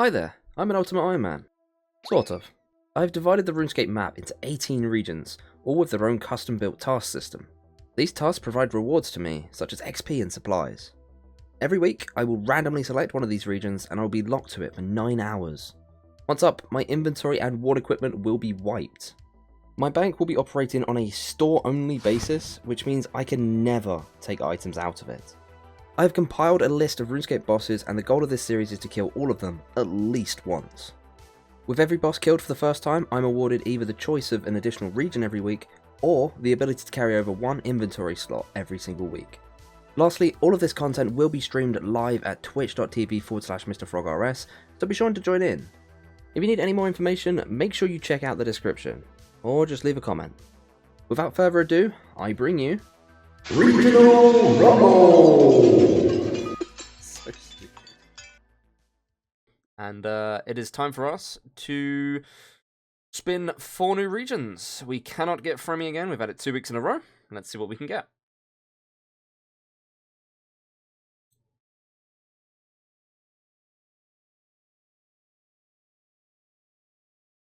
Hi there, I'm an Ultimate Iron Man. Sort of. I've divided the Runescape map into 18 regions, all with their own custom-built task system. These tasks provide rewards to me, such as XP and supplies. Every week, I will randomly select one of these regions and I'll be locked to it for 9 hours. Once up, my inventory and ward equipment will be wiped. My bank will be operating on a store-only basis, which means I can never take items out of it. I have compiled a list of RuneScape bosses, and the goal of this series is to kill all of them at least once. With every boss killed for the first time, I'm awarded either the choice of an additional region every week, or the ability to carry over one inventory slot every single week. Lastly, all of this content will be streamed live at twitch.tv/MrFrogRS, so be sure to join in. If you need any more information, make sure you check out the description, or just leave a comment. Without further ado, I bring you Regional Rumble! So stupid. And it is time for us to spin 4 new regions. We cannot get Fremy again. We've had it 2 weeks in a row. Let's see what we can get.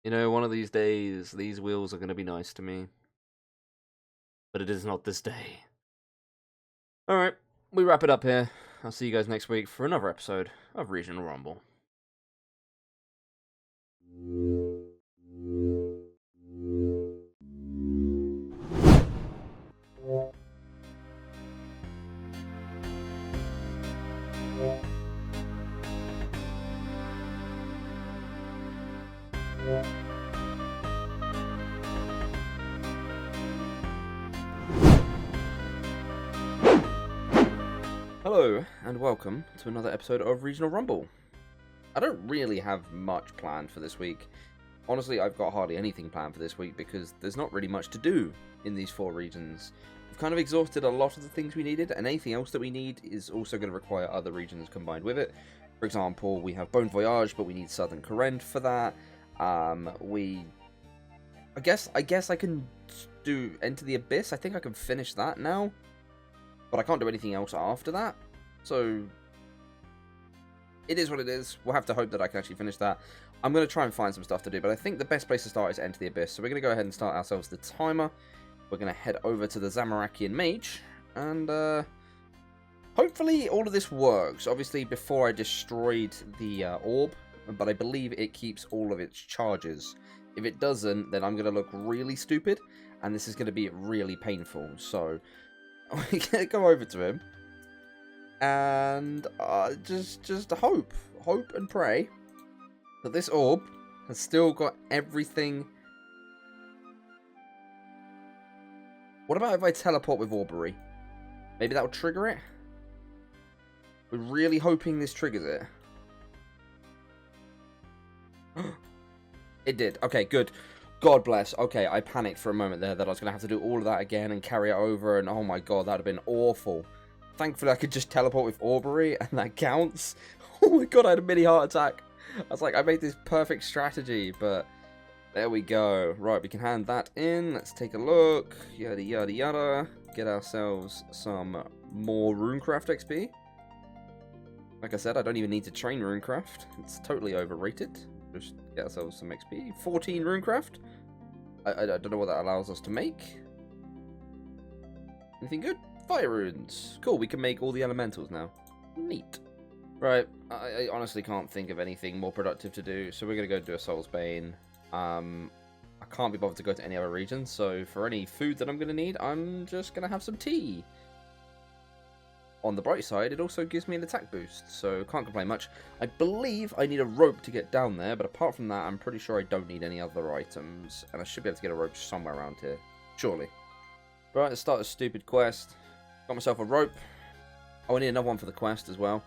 You know, one of these days, these wheels are going to be nice to me. But it is not this day. Alright, we wrap it up here. I'll see you guys next week for another episode of Regional Rumble. Hello, and welcome to another episode of Regional Rumble. I don't really have much planned for this week. Honestly, I've got hardly anything planned for this week because there's not really much to do in these 4 regions. We've kind of exhausted a lot of the things we needed, and anything else that we need is also going to require other regions combined with it. For example, we have Bon Voyage, but we need Southern Corrent for that. I guess I can do Enter the Abyss. I think I can finish that now. But I can't do anything else after that, so it is what it is. We'll have to hope that I can actually finish that. I'm going to try and find some stuff to do, but I think the best place to start is Enter the Abyss. So we're going to go ahead and start ourselves the timer. We're going to head over to the Zamorakian Mage, and hopefully all of this works. Obviously, before I destroyed the orb, but I believe it keeps all of its charges. If it doesn't, then I'm going to look really stupid, and this is going to be really painful, so we're going to go over to him and just hope and pray that this orb has still got everything. What about if I teleport with Aubrey? Maybe that'll trigger it? We're really hoping this triggers it. It did. Okay, good. God bless. Okay, I panicked for a moment there that I was going to have to do all of that again and carry it over, and oh my god, that would have been awful. Thankfully, I could just teleport with Aubrey, and that counts. Oh my god, I had a mini heart attack. I was like, I made this perfect strategy, but there we go. Right, we can hand that in. Let's take a look. Yada, yada, yada. Get ourselves some more Runecraft XP. Like I said, I don't even need to train Runecraft. It's totally overrated. Just get ourselves some XP. 14 Runecraft. I don't know what that allows us to make. Anything good? Fire runes. Cool, we can make all the elementals now. Neat. Right, I honestly can't think of anything more productive to do, so we're going to go do a Soul's Bane. I can't be bothered to go to any other region, so for any food that I'm going to need, I'm just going to have some tea. On the bright side, it also gives me an attack boost, so can't complain much. I believe I need a rope to get down there, but apart from that, I'm pretty sure I don't need any other items, and I should be able to get a rope somewhere around here. Surely. Right, let's start a stupid quest. Got myself a rope. Oh, I need another one for the quest as well.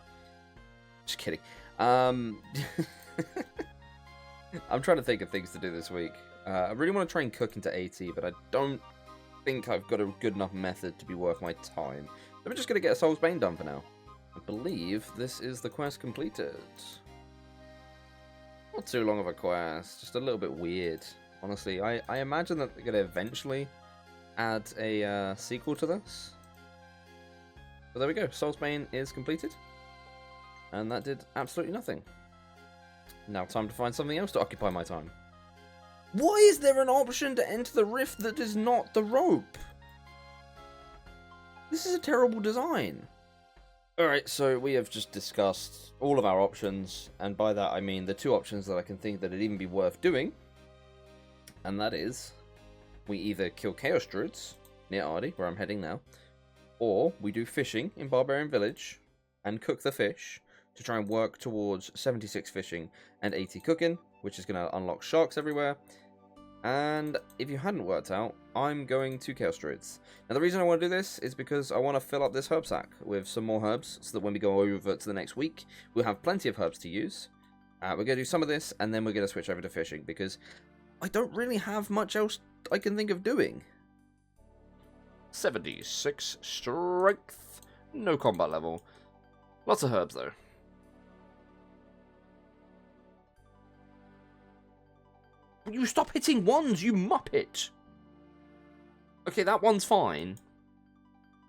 Just kidding. I'm trying to think of things to do this week. I really want to try and cook into AT, but I don't think I've got a good enough method to be worth my time. So we're just going to get a Soul's Bane done for now. I believe this is the quest completed. Not too long of a quest, just a little bit weird. Honestly, I imagine that they're going to eventually add a sequel to this. But there we go, Soul's Bane is completed. And that did absolutely nothing. Now time to find something else to occupy my time. Why is there an option to enter the rift that is not the rope? This is a terrible design. Alright, so we have just discussed all of our options, and by that I mean the two options that I can think that it'd even be worth doing. And that is, we either kill Chaos Druids near Ardy, where I'm heading now, or we do fishing in Barbarian Village and cook the fish to try and work towards 76 fishing and 80 cooking, which is going to unlock sharks everywhere. And if you hadn't worked out, I'm going to Chaos Druids. Now the reason I want to do this is because I want to fill up this herb sack with some more herbs, so that when we go over to the next week, we'll have plenty of herbs to use. We're going to do some of this, and then we're going to switch over to fishing, because I don't really have much else I can think of doing. 76 strength, no combat level. Lots of herbs though. You stop hitting ones, you muppet! Okay, that one's fine.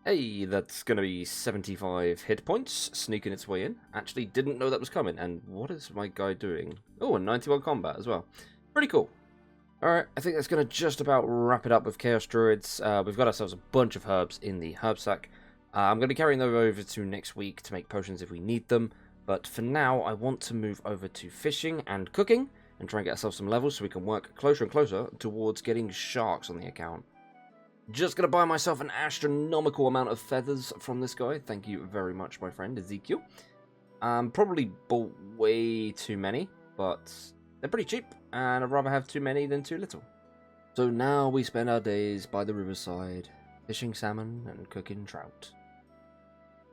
Hey, that's gonna be 75 hit points, sneaking its way in. Actually, didn't know that was coming. And what is my guy doing? Oh, and 91 combat as well. Pretty cool. Alright, I think that's gonna just about wrap it up with Chaos Druids. We've got ourselves a bunch of herbs in the herb sack. I'm gonna be carrying those over to next week to make potions if we need them. But for now, I want to move over to fishing and cooking, and try and get ourselves some levels so we can work closer and closer towards getting sharks on the account. Just gonna buy myself an astronomical amount of feathers from this guy. Thank you very much, my friend Ezekiel. Probably bought way too many, but they're pretty cheap, and I'd rather have too many than too little. So now we spend our days by the riverside, fishing salmon and cooking trout.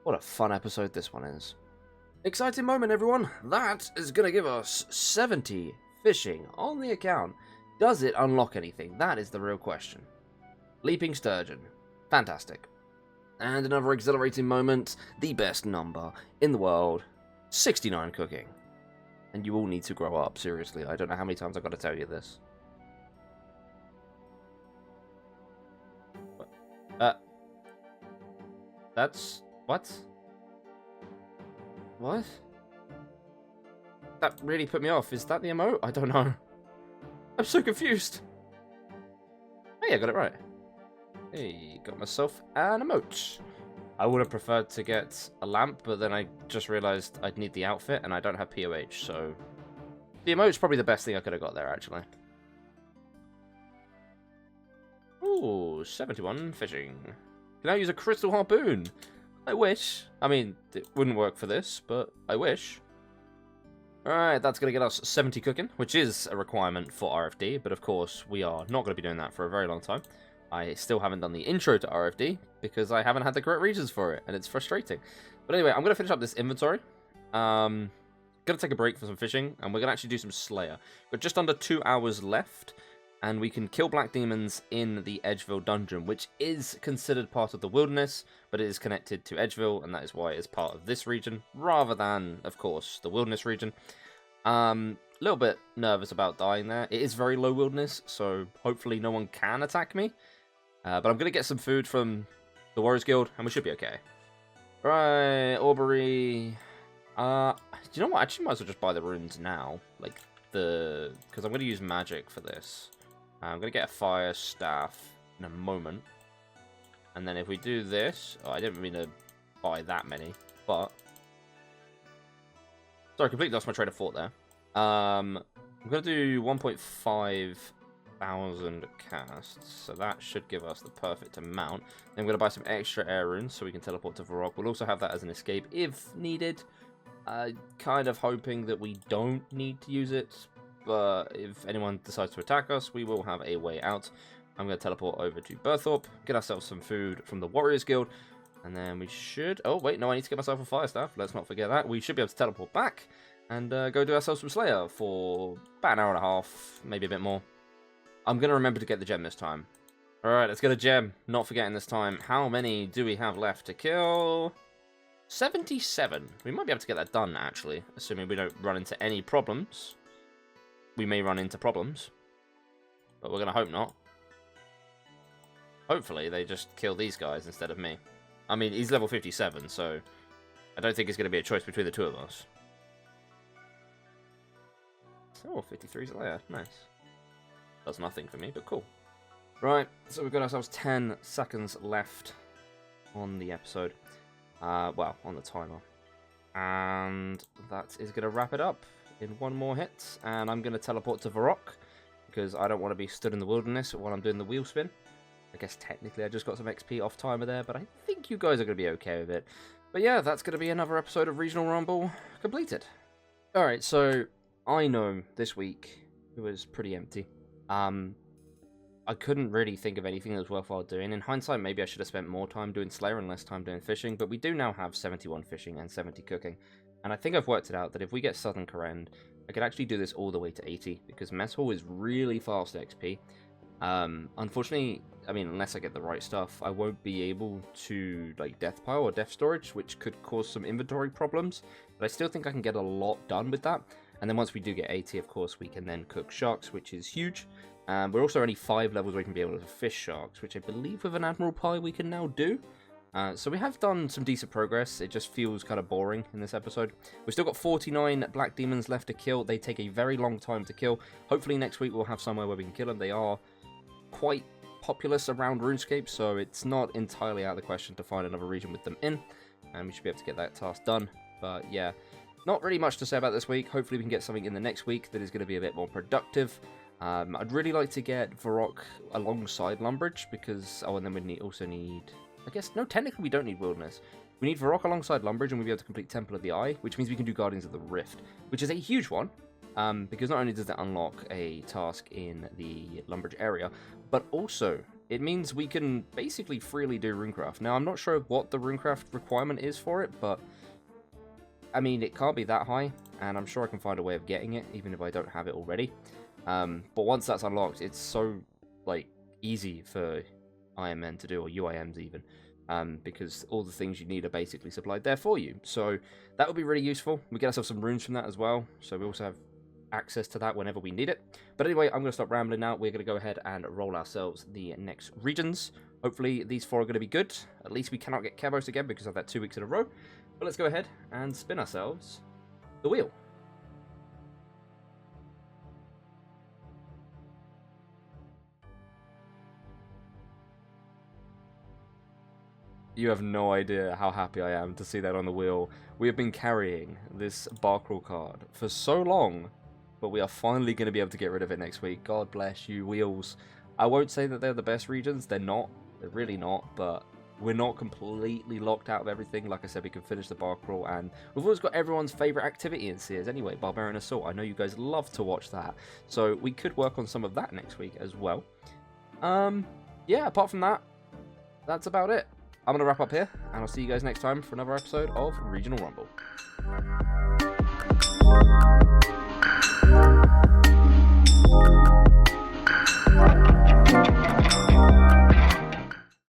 What a fun episode this one is. Exciting moment, everyone. That is gonna give us 70 fishing on the account. Does it unlock anything? That is the real question. Leaping sturgeon. Fantastic. And another exhilarating moment. The best number in the world. 69 cooking. And you all need to grow up, seriously. I don't know how many times I've got to tell you this. That's... what? What? That really put me off. Is that the emote? I don't know. I'm so confused. Hey, I got it right. Hey, got myself an emote. I would have preferred to get a lamp, but then I just realized I'd need the outfit, and I don't have POH, so... the emote's probably the best thing I could have got there, actually. Ooh, 71 fishing. Can I use a crystal harpoon? I wish. I mean, it wouldn't work for this, but I wish. Alright, that's going to get us 70 cooking, which is a requirement for RFD, but of course we are not going to be doing that for a very long time. I still haven't done the intro to RFD, because I haven't had the correct regions for it, and it's frustrating. But anyway, I'm going to finish up this inventory. Going to take a break for some fishing, and we're going to actually do some Slayer. We've got just under 2 hours left, and we can kill black demons in the Edgeville dungeon, which is considered part of the wilderness, but it is connected to Edgeville, and that is why it is part of this region, rather than, of course, the wilderness region. Little bit nervous about dying there. It is very low wilderness, so hopefully no one can attack me. But I'm going to get some food from the Warriors Guild, and we should be okay. Right, Aubrey. Do you know what? I actually might as well just buy the runes now. Because I'm going to use magic for this. I'm going to get a fire staff in a moment. And then if we do this... oh, I didn't mean to buy that many, but... sorry, I completely lost my train of thought there. I'm going to do 1.5 thousand casts, so that should give us the perfect amount. Then I'm going to buy some extra air runes so we can teleport to Varrock. We'll also have that as an escape if needed. Kind of hoping that we don't need to use it, but if anyone decides to attack us, we will have a way out. I'm going to teleport over to Berthorpe, get ourselves some food from the Warriors Guild, and then we should... oh, wait, no, I need to get myself a fire staff. Let's not forget that. We should be able to teleport back and go do ourselves some Slayer for about an hour and a half, maybe a bit more. I'm going to remember to get the gem this time. Alright, let's get a gem. Not forgetting this time. How many do we have left to kill? 77. We might be able to get that done, actually, assuming we don't run into any problems. We may run into problems, but we're going to hope not. Hopefully, they just kill these guys instead of me. I mean, he's level 57, so I don't think it's going to be a choice between the two of us. Oh, 53 is there. Nice. Does nothing for me, but cool. Right, so we've got ourselves 10 seconds left on the episode. Well, on the timer. And that is going to wrap it up in one more hit. And I'm going to teleport to Varrock, because I don't want to be stood in the wilderness while I'm doing the wheel spin. I guess technically I just got some XP off timer there, but I think you guys are going to be okay with it. But yeah, that's going to be another episode of Regional Rumble completed. Alright, so I know this week it was pretty empty. I couldn't really think of anything that was worthwhile doing. In hindsight, maybe I should have spent more time doing Slayer and less time doing fishing, but we do now have 71 fishing and 70 cooking. And I think I've worked it out that if we get Southern Corrend, I could actually do this all the way to 80, because Mess Hall is really fast XP. Unfortunately, I mean, unless I get the right stuff, I won't be able to, like, Death Pile or Death Storage, which could cause some inventory problems. But I still think I can get a lot done with that. And then once we do get 80, of course, we can then cook sharks, which is huge. We're also only 5 levels where we can be able to fish sharks, which I believe with an Admiral Pie we can now do. So we have done some decent progress. It just feels kind of boring in this episode. We've still got 49 Black Demons left to kill. They take a very long time to kill. Hopefully next week we'll have somewhere where we can kill them. They are quite populous around RuneScape, so it's not entirely out of the question to find another region with them in. And we should be able to get that task done. But yeah, not really much to say about this week. Hopefully we can get something in the next week that is going to be a bit more productive. I'd really like to get Varrock alongside Lumbridge, because... Oh, and then we also need... I guess... No, technically we don't need Wilderness. We need Varrock alongside Lumbridge, and we'll be able to complete Temple of the Eye, which means we can do Guardians of the Rift, which is a huge one, because not only does it unlock a task in the Lumbridge area, but also it means we can basically freely do Runecraft. Now, I'm not sure what the Runecraft requirement is for it, but... I mean, it can't be that high, and I'm sure I can find a way of getting it, even if I don't have it already. But once that's unlocked, it's so, like, easy for IMN to do, or UIMs even, because all the things you need are basically supplied there for you. So that would be really useful. We get ourselves some runes from that as well, so we also have access to that whenever we need it. But anyway, I'm going to stop rambling now. We're going to go ahead and roll ourselves the next regions. Hopefully these 4 are going to be good. At least we cannot get Kebos again because of that 2 weeks in a row. But let's go ahead and spin ourselves the wheel. You have no idea how happy I am to see that on the wheel. We have been carrying this Barcrawl card for so long, but we are finally going to be able to get rid of it next week. God bless you, wheels. I won't say that they're the best regions. They're not. They're really not, but we're not completely locked out of everything. Like I said, we can finish the Barcrawl, and we've always got everyone's favourite activity in Sears anyway, Barbarian Assault. I know you guys love to watch that, so we could work on some of that next week as well. Yeah, apart from that, that's about it. I'm going to wrap up here, and I'll see you guys next time for another episode of Regional Rumble.